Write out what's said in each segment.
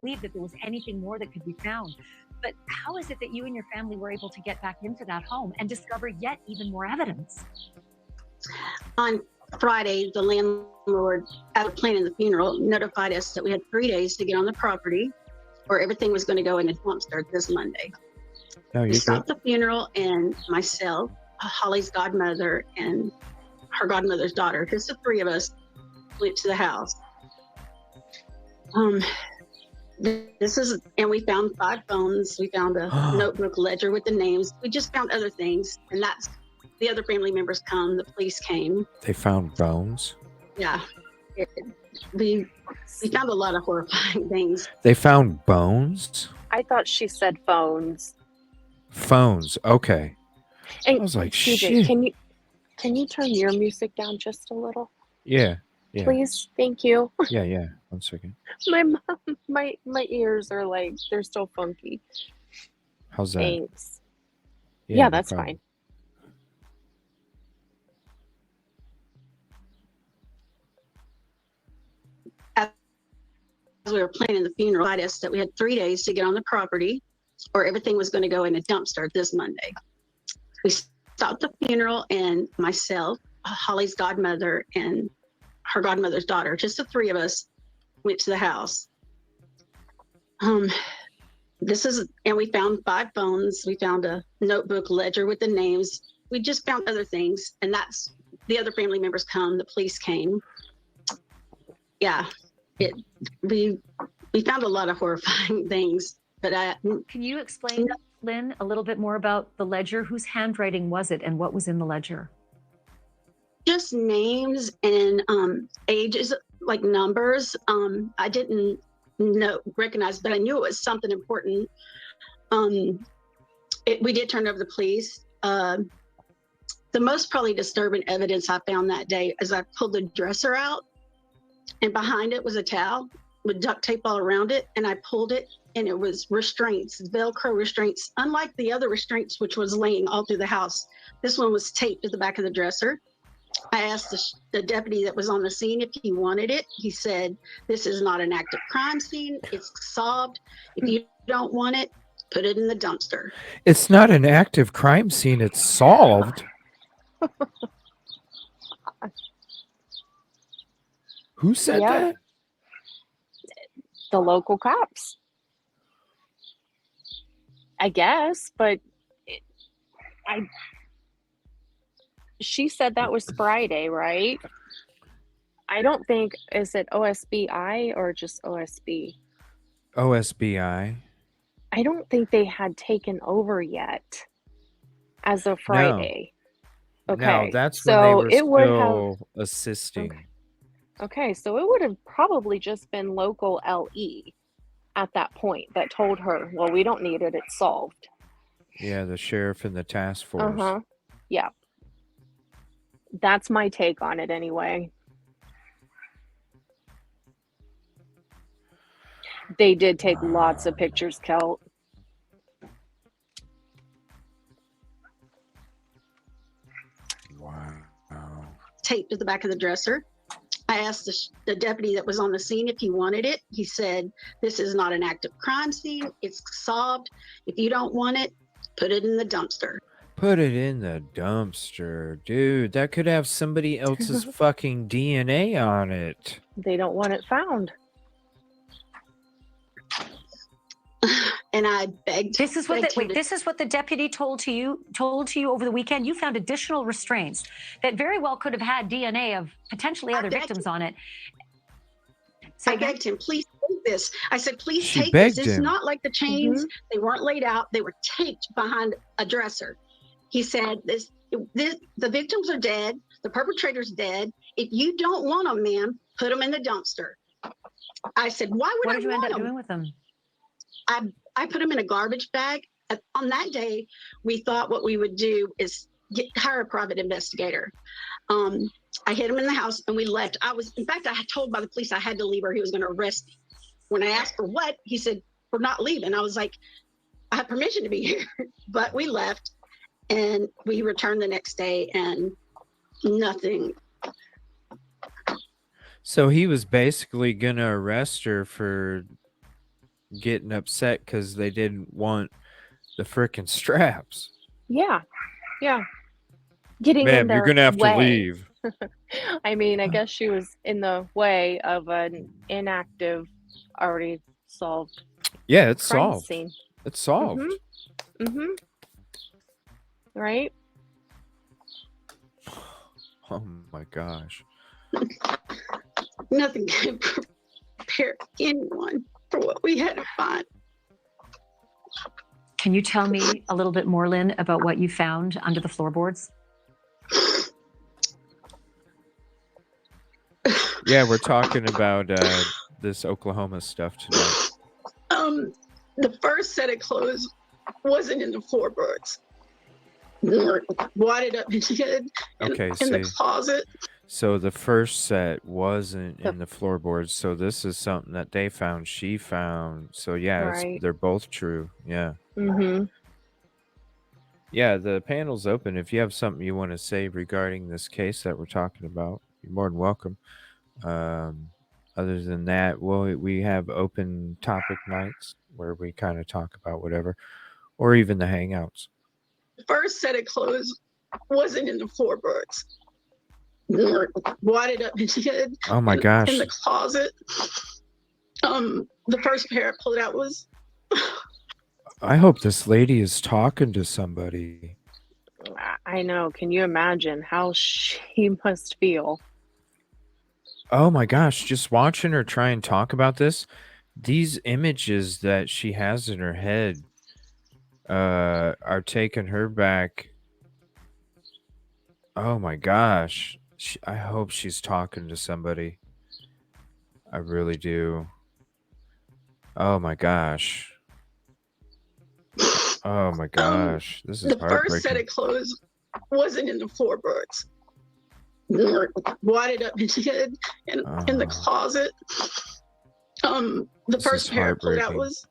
believe that there was anything more that could be found. But how is it that you and your family were able to get back into that home and discover yet even more evidence? On Friday, the landlord, after planning the funeral, notified us that we had 3 days to get on the property or everything was going to go in a dumpster this Monday. We stopped the funeral, and myself, Holly's godmother, and her godmother's daughter, just the three of us, went to the house. And we found 5 phones. We found a notebook ledger with the names. We just found other things, and that's the other family members come. The police came. They found bones? Yeah. We found a lot of horrifying things. They found bones? I thought she said phones. Phones, okay. And I was like, CJ, shit. Can you turn your music down just a little? Yeah. Please, thank you. Yeah. 1 second. My ears are like, they're so funky. How's that? Thanks. Yeah, no that's problem. fine. As we were planning the funeral, I us that we had 3 days to get on the property or everything was going to go in a dumpster this Monday. We stopped the funeral, and myself, Holly's godmother, and her godmother's daughter, just the three of us, went to the house. And we found 5 phones. We found a notebook ledger with the names. We just found other things, and that's the other family members come. The police came. Yeah, we found a lot of horrifying things. But can you explain, Lynn, a little bit more about the ledger? Whose handwriting was it, and what was in the ledger? Just names and ages, like numbers. I didn't recognize, but I knew it was something important. We did turn it over to the police. The most probably disturbing evidence I found that day is I pulled the dresser out, and behind it was a towel with duct tape all around it, and I pulled it, and it was restraints, Velcro restraints, unlike the other restraints which was laying all through the house. This one was taped to the back of the dresser. I asked the deputy that was on the scene if he wanted it. He said, "This is not an active crime scene. It's solved. If you don't want it, put it in the dumpster." It's not an active crime scene. It's solved. Who said that? The local cops. I guess, but she said that was Friday, right? I don't think, is it OSBI or just OSB? OSBI. I don't think they had taken over yet as of Friday. No. Okay. No, that's when they were still have assisting. Okay, so it would have probably just been local LE at that point that told her, well, we don't need it, it's solved. Yeah, the sheriff and the task force. Yeah. That's my take on it anyway. They did take lots of pictures, Kelt. Wow. Taped to the back of the dresser. I asked the deputy that was on the scene if he wanted it. He said, "This is not an active crime scene. It's solved. If you don't want it, put it in the dumpster." Put it in the dumpster. Dude, that could have somebody else's fucking DNA on it. They don't want it found. And I begged. This is what the deputy told to you over the weekend. You found additional restraints that very well could have had DNA of potentially other victims on it. I begged him, "Please take this." I said, "Please take this. It's not like the chains. They weren't laid out. They were taped behind a dresser." He said, the victims are dead. The perpetrator's dead. If you don't want them, ma'am, put them in the dumpster. I said, "Why would I want them?" What did you end up doing with them? I put them in a garbage bag. On that day, we thought what we would do is hire a private investigator. I hid him in the house and we left. In fact, I had told by the police I had to leave or he was going to arrest me. When I asked for what, he said, "We're not leaving." I was like, "I have permission to be here." But we left and we returned the next day and nothing. So he was basically going to arrest her for getting upset because they didn't want the frickin' straps. Yeah. Yeah. Getting in Ma'am, you're their gonna have to way. leave. I mean, I guess she was in the way of an inactive, already solved Yeah, it's crime solved. scene. It's solved. Mm-hmm. Right? Oh my gosh. Nothing can prepare anyone for what we had to find. Can you tell me a little bit more, Lynn, about what you found under the floorboards? Yeah, we're talking about this Oklahoma stuff tonight. The first set of clothes wasn't in the floorboards. Wadded up in Okay, the see. closet. So the first set wasn't in the floorboards. So this is something that they found, she found. So yeah, Right. they're both true. Yeah. Mm-hmm. Yeah, the panel's open. If you have something you want to say regarding this case that we're talking about, you're more than welcome. Other than that, we have open topic nights where we kind of talk about whatever, or even the hangouts. The first set of clothes wasn't in the floorboards. Wadded up in Oh my gosh. the closet. The first pair I pulled out was. I hope this lady is talking to somebody. I know. Can you imagine how she must feel? Oh my gosh, just watching her try and talk about this, these images that she has in her head are taking her back. Oh my gosh. I hope she's talking to somebody. I really do. Oh my gosh. Oh my gosh. This is The first set heartbreaking. of clothes wasn't in the floorboards. Wadded up in the closet. The This first is pair I pulled out heartbreaking. was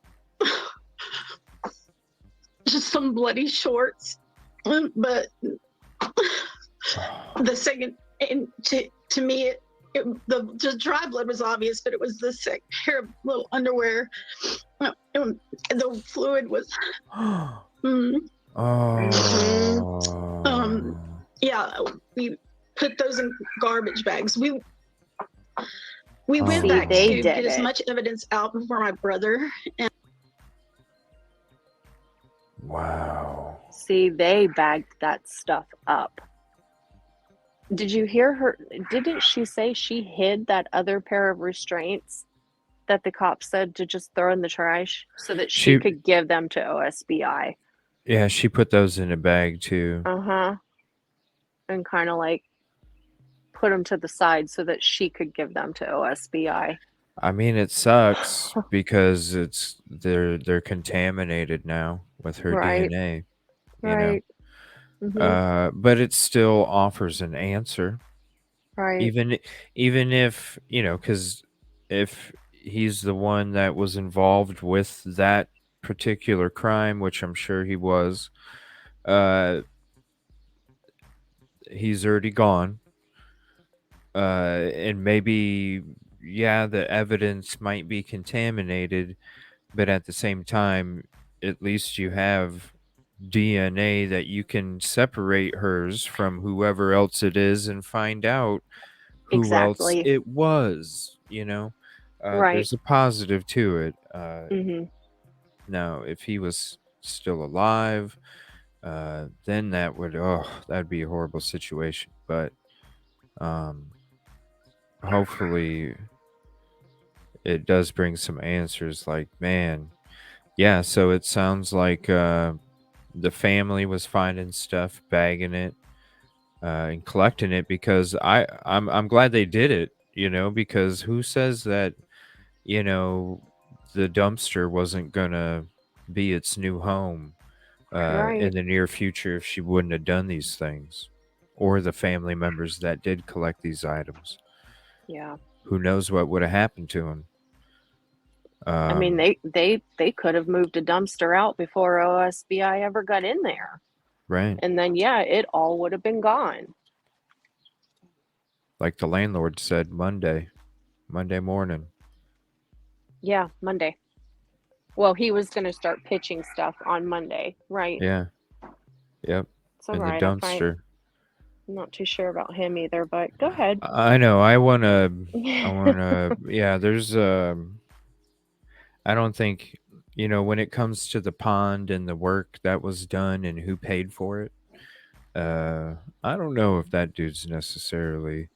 just some bloody shorts. But the second, and to me, the dry blood was obvious, but it was the second pair of little underwear. The fluid was. Oh. Yeah, we put those in garbage bags. We went See, back they to did get as it. much evidence out before my brother. And Wow. See, they bagged that stuff up. Did you hear her? Didn't she say she hid that other pair of restraints that the cops said to just throw in the trash so that she could give them to OSBI? Yeah, she put those in a bag too. And kind of like put them to the side so that she could give them to OSBI. I mean, it sucks because they're contaminated now with her Right. DNA. You Right. know, but it still offers an answer. Right. Even if because if he's the one that was involved with that particular crime, which I'm sure he was, he's already gone. And maybe, yeah, the evidence might be contaminated, but at the same time, at least you have DNA that you can separate hers from whoever else it is and find out who else Exactly. it was, Right. There's a positive to it. Now, if he was still alive, then that'd be a horrible situation. But hopefully it does bring some answers. Like, man, yeah, so it sounds like the family was finding stuff, bagging it, and collecting it, because I'm glad they did it, because who says that the dumpster wasn't gonna be its new home in Right. the near future if she wouldn't have done these things, or the family members that did collect these items. Yeah. Who knows what would have happened to them? I mean, they could have moved a dumpster out before OSBI ever got in there. Right. And then, yeah, it all would have been gone. Like the landlord said, Monday morning. Yeah, Monday. Well, he was going to start pitching stuff on Monday, right? Yeah. Yep. It's all In the right. dumpster. I'm not too sure about him either, but go ahead. I know. I wanna. Yeah. There's. I don't think. When it comes to the pond and the work that was done and who paid for it. I don't know if that dude's necessarily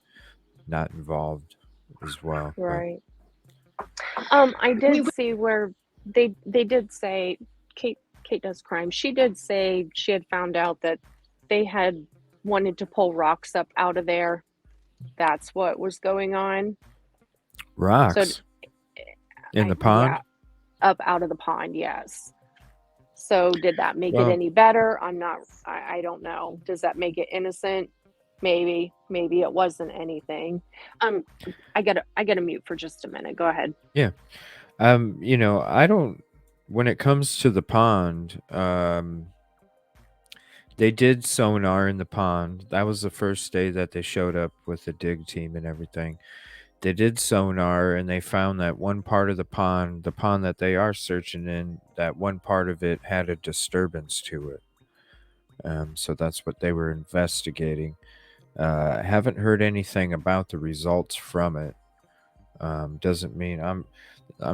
not involved as well. But Right. I did see where they did say Kate does crime. She did say she had found out that they had wanted to pull rocks up out of there. That's what was going on. rocks in the pond. Yeah, up out of the pond, yes. So did that make Well- it any better? I don't know. Does that make it innocent? Maybe it wasn't anything. I gotta mute for just a minute. Go ahead. I don't. When it comes to the pond, they did sonar in the pond. That was the first day that they showed up with the dig team and everything. They did sonar and they found that one part of the pond that they are searching in, that one part of it had a disturbance to it. So that's what they were investigating. I haven't heard anything about the results from it. Doesn't mean I'm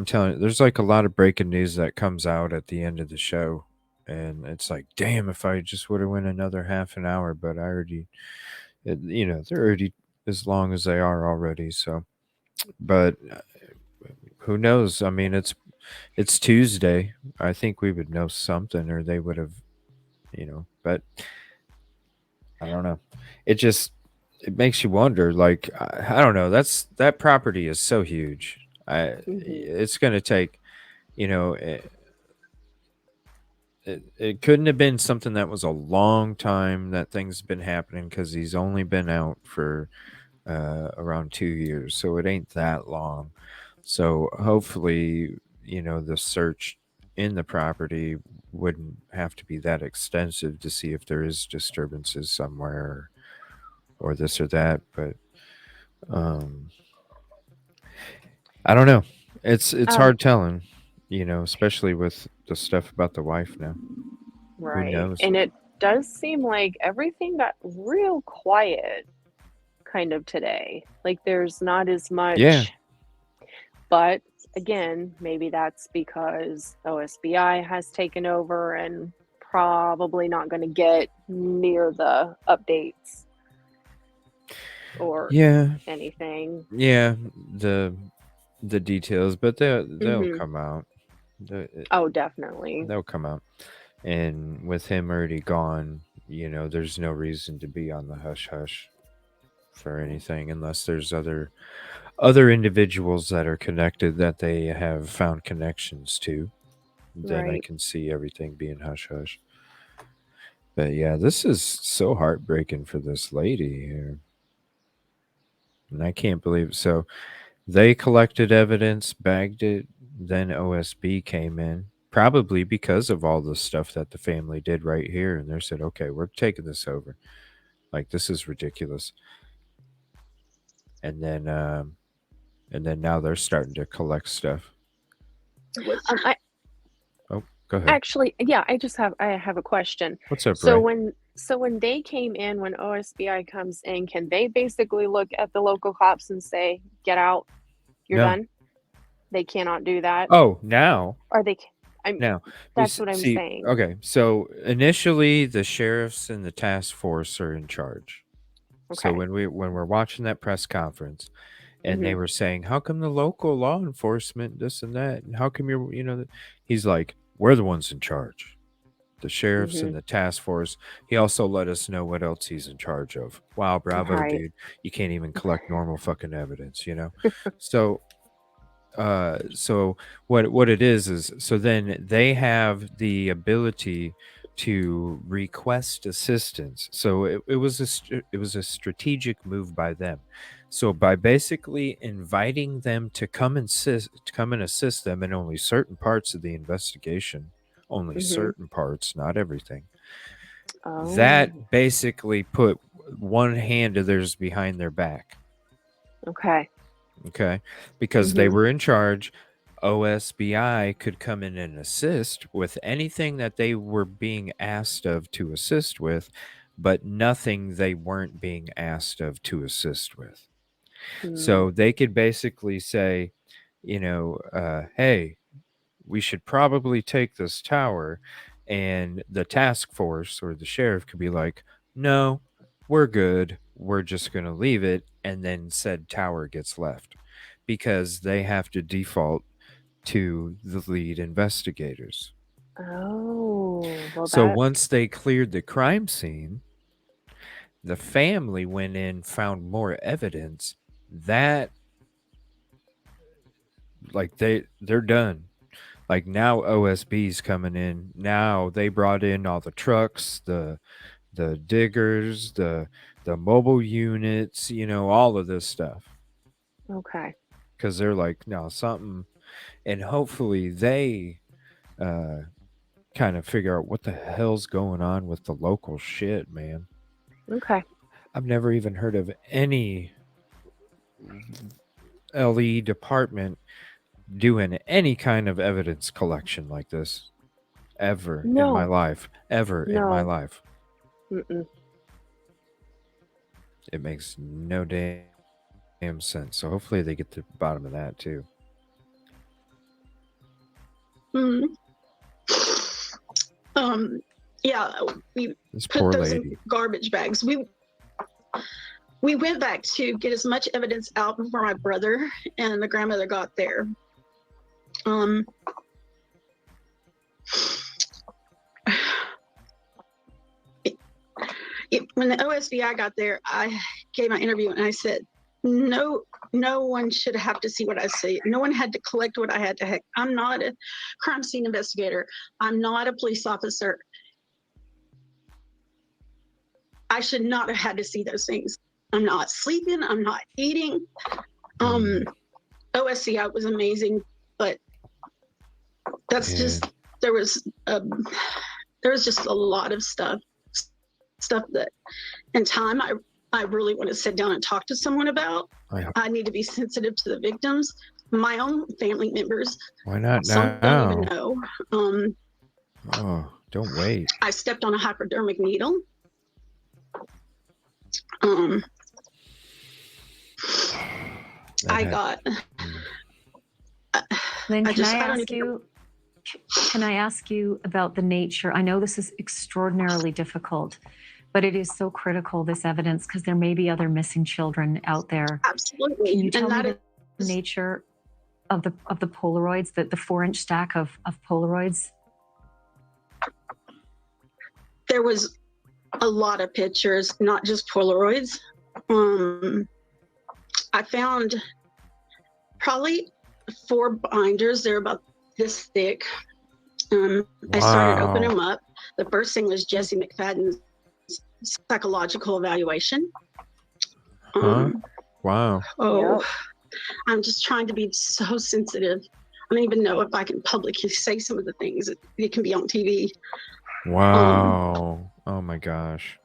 telling you, there's like a lot of breaking news that comes out at the end of the show, and it's like, damn, if I just would have went another half an hour, but I already, they're already as long as they are already. So, but who knows? I mean, it's Tuesday. I think we would know something, or they would have, But I don't know. It makes you wonder. Like I don't know. That property is so huge. It's going to take, it couldn't have been something that was a long time that things been happening, because he's only been out for around 2 years, so it ain't that long. So hopefully, the search in the property wouldn't have to be that extensive to see if there is disturbances somewhere, or this or that. But I don't know. It's hard telling, especially with the stuff about the wife now. Right. Who knows? And it does seem like everything got real quiet kind of today. Like there's not as much. Yeah. But again, maybe that's because OSBI has taken over and probably not going to get near the updates or anything. Yeah, the details, but they'll come out. Oh, definitely. They'll come out. And with him already gone, there's no reason to be on the hush hush for anything, unless there's other individuals that are connected that they have found connections to. Then I Right. can see everything being hush hush. But yeah, this is so heartbreaking for this lady here. And I can't believe it. So they collected evidence, bagged it, then OSB came in, probably because of all the stuff that the family did right here. And they said, okay, we're taking this over. Like, this is ridiculous. And then now they're starting to collect stuff. Go ahead. Actually, yeah, I have a question. What's up, So Ray? when they came in, when OSBI comes in, can they basically look at the local cops and say, "Get out, you're No. done"? They cannot do that. Oh, now. Or they? Now, That's what I'm saying. Okay, so initially the sheriffs and the task force are in charge. So Okay. when we're watching that press conference, and they Mhm. were saying, "How come the local law enforcement this and that? And how come you're He's like, "We're the ones in charge. The sheriffs and the task force." He also let us know what else he's in charge of. Wow, bravo, Right. dude! You can't even collect normal fucking evidence, So. So what it is so then they have the ability to request assistance. So it was a strategic move by them. So by basically inviting them to come and assist them in only certain parts of the investigation, only certain parts, not everything. Oh. That basically put one hand of theirs behind their back. Okay. Okay, because they were in charge. OSBI could come in and assist with anything that they were being asked of to assist with, but nothing they weren't being asked of to assist with. So they could basically say, hey, we should probably take this tower. And the task force or the sheriff could be like, no, we're good. We're just going to leave it. And then said tower gets left because they have to default to the lead investigators. Oh, well, So that once they cleared the crime scene, the family went in, found more evidence that like they're done. Like now OSB's coming in. Now they brought in all the trucks, the diggers, the mobile units, all of this stuff. okay. Cuz they're like, no, something, and hopefully they kind of figure out what the hell's going on with the local shit, man. Okay. I've never even heard of any LE department doing any kind of evidence collection like this ever in my No. life. Ever in my No. life. Mm-mm. It makes no damn sense. So hopefully they get to the bottom of that too. Yeah, we This put poor those lady. in garbage bags. We went back to get as much evidence out before my brother and the grandmother got there. When the OSBI got there, I gave my interview and I said, no one should have to see what I see. No one had to collect what I had to. Heck, I'm not a crime scene investigator. I'm not a police officer. I should not have had to see those things. I'm not sleeping. I'm not eating. OSCI was amazing, but that's just, there was just a lot of stuff that in time I really want to sit down and talk to someone about. I need to be sensitive to the victims, my own family members. Why not Some now? don't even know. Oh, don't wait. I stepped on a hypodermic needle. I got. Lynn, I just, I don't ask even. you? Can I ask you about the nature? I know this is extraordinarily difficult, but it is so critical, this evidence, because there may be other missing children out there. Absolutely. Can you tell And me the nature of the Polaroids, the 4-inch stack of Polaroids? There was a lot of pictures, not just Polaroids. I found probably 4 binders. They're about this thick. I started opening them up. The first thing was Jesse McFadden's psychological evaluation. Wow. Oh, Yep. I'm just trying to be so sensitive. I don't even know if I can publicly say some of the things. It can be on TV. Wow. Oh my gosh.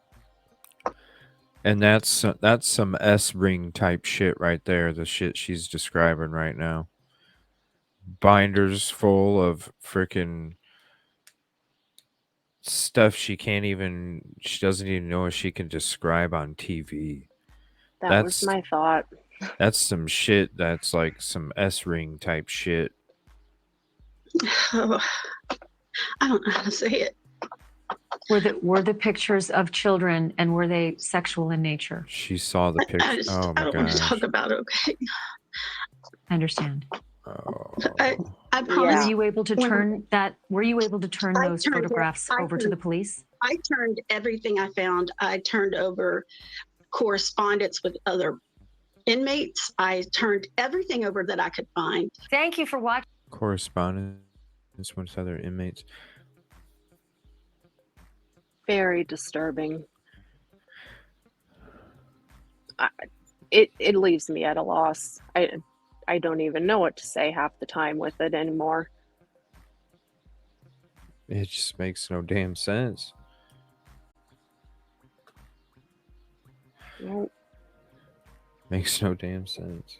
And that's some S-ring type shit right there, the shit she's describing right now. Binders full of freaking stuff she doesn't even know if she can describe on TV. That was my thought. That's some shit that's like some S-ring type shit. Oh, I don't know how to say it. Were the pictures of children, and were they sexual in nature? She saw the picture. Oh my I don't want to talk about it, okay? I understand. Oh. I promise. Were you able to turn those photographs over to the police? I turned everything I found. I turned over correspondence with other inmates. I turned everything over that I could find. Thank you for watching. Correspondence with other inmates. Very disturbing. It leaves me at a loss. I don't even know what to say half the time with it anymore. It just makes no damn sense. Nope. Makes no damn sense.